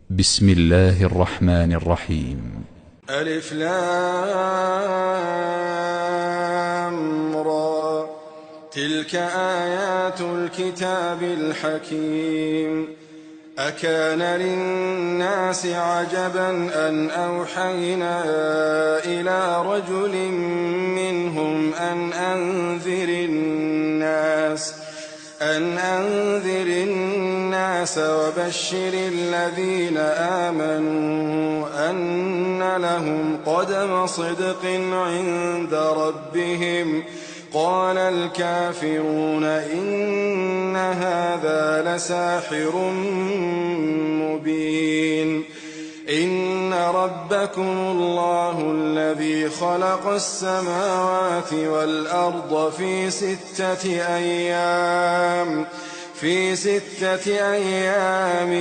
بسم الله الرحمن الرحيم. ألف لام را، تلك آيات الكتاب الحكيم. أكان للناس عجبا أن أوحينا إلى رجل منهم أن أنذر الناس وبشر الذين آمنوا أن لهم قدم صدق عند ربهم. قال الكافرون إن هذا لساحر مبين. إن ربكم الله الذي خلق السماوات والأرض في 6 أيام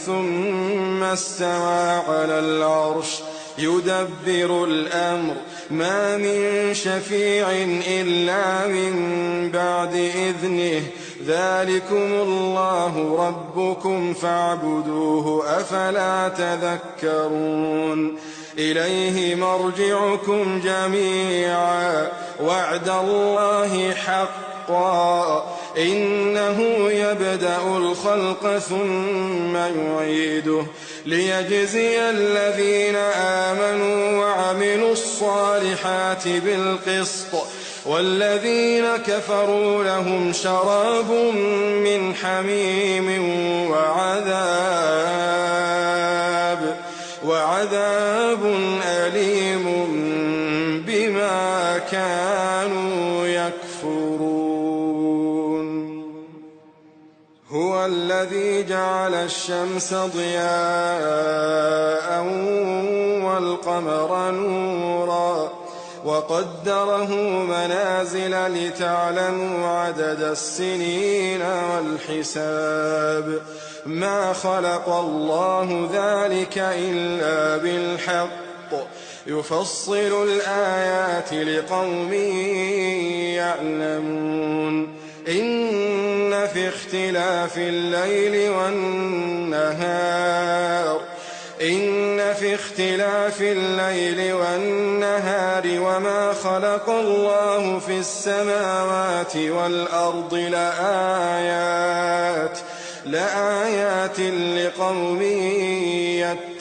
ثم استوى على العرش يدبر الأمر ما من شفيع إلا من بعد إذنه ذلكم الله ربكم فاعبدوه أفلا تذكرون. إليه مرجعكم جميعا وعد الله حقا إنه يبدأ الخلق ثم يعيده ليجزي الذين آمنوا وعملوا الصالحات بالقسط والذين كفروا لهم شراب من حميم وعذاب أليم بما كانوا يكفرون. هو الذي جعل الشمس ضياء والقمر نورا وقدره منازل لتعلموا عدد السنين والحساب. ما خلق الله ذلك إلا بالحق يفصل الآيات لقوم يعلمون. إن في اختلاف الليل والنهار وما خلق الله في السماوات والأرض لآيات لقوم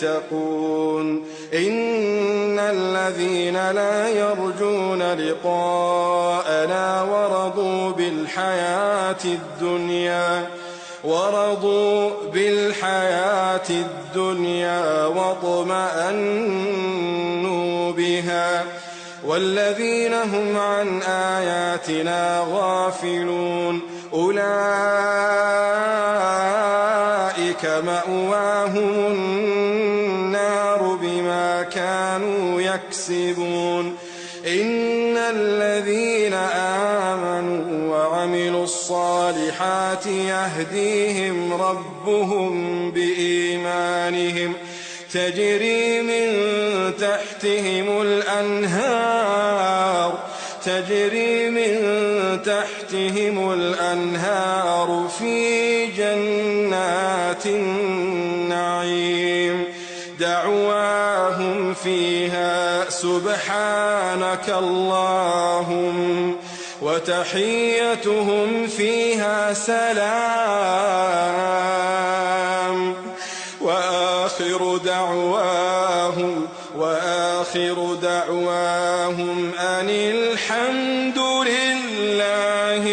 يتقون. إن الذين لا يرجون لقاءنا ورضوا بالحياة الدنيا واطمأنوا بها والذين هم عن آياتنا غافلون أولئك مأواهم النار بما كانوا يكسبون. إن الذين آمنوا وعملوا الصالحات يهديهم ربهم بإيمانهم تجري من تحتهم الأنهار في جنات النعيم. دعواهم فيها سبحانك اللهم وتحيتهم فيها سلام وآخر دعواهم أن الحمد لله